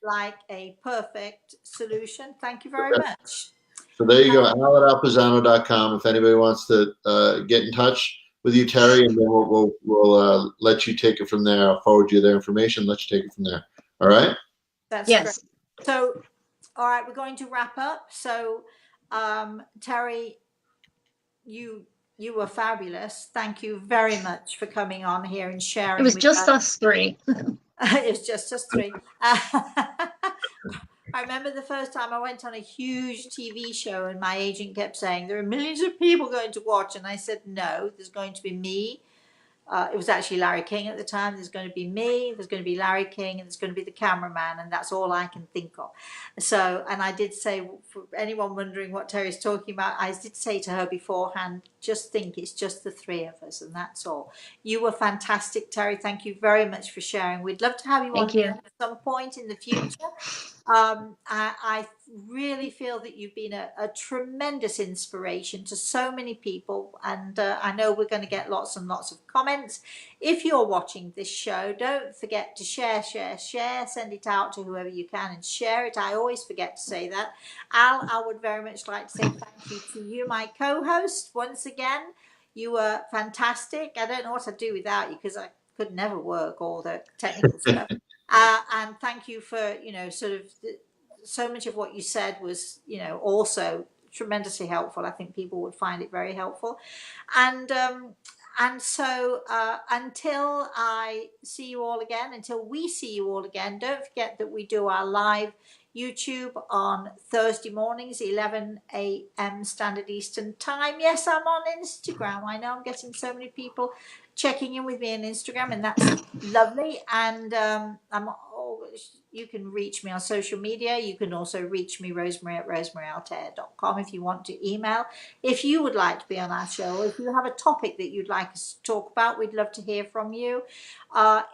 like a perfect solution. Thank you very much. So there you go, Al at alpizano.com. If anybody wants to get in touch with you, Terry, and then we'll let you take it from there. I'll forward you their information. Let you take it from there. All right. That's Yes. great. So, all right, we're going to wrap up. So, Terry, you were fabulous. Thank you very much for coming on here and sharing. It was with just us. us three. It was just us three. I remember the first time I went on a huge TV show and my agent kept saying, there are millions of people going to watch. And I said, no, there's going to be me. It was actually Larry King at the time. There's going to be me, there's going to be Larry King, and there's going to be the cameraman, and that's all I can think of. So, and I did say, for anyone wondering what Terry's talking about, I did say to her beforehand, just think it's just the three of us, and that's all. You were fantastic, Terry. Thank you very much for sharing. We'd love to have you on again at some point in the future. I really feel that you've been a tremendous inspiration to so many people, and I know we're going to get lots and lots of comments. If you're watching this show, don't forget to share, send it out to whoever you can and share it. I always forget to say that. Al, I would very much like to say thank you to you, my co-host, once again. You were fantastic. I don't know what I'd do without you, because I could never work all the technical stuff. And thank you for, so much of what you said was, also tremendously helpful. I think people would find it very helpful. And so until I see you all again, until we see you all again, don't forget that we do our live YouTube on Thursday mornings, 11 a.m. Standard Eastern Time. Yes, I'm on Instagram. I know I'm getting so many people checking in with me on Instagram, and that's lovely. And you can reach me on social media. You can also reach me, Rosemary, at rosemaryaltair.com, if you want to email. If you would like to be on our show, if you have a topic that you'd like us to talk about, we'd love to hear from you.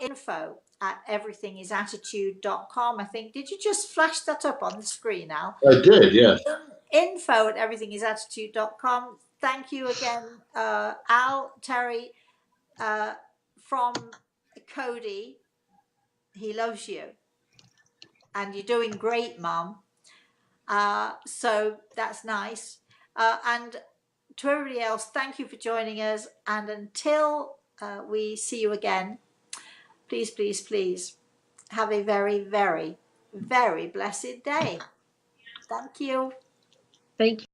Info@everythingisattitude.com. I think, did you just flash that up on the screen, Al? I did, yes. Info@everythingisattitude.com. Thank you again, Al. Terry, from Cody. He loves you. And you're doing great, Mum. So that's nice. And to everybody else, thank you for joining us. And until we see you again, please, please, please have a very, very, very blessed day. Thank you. Thank you.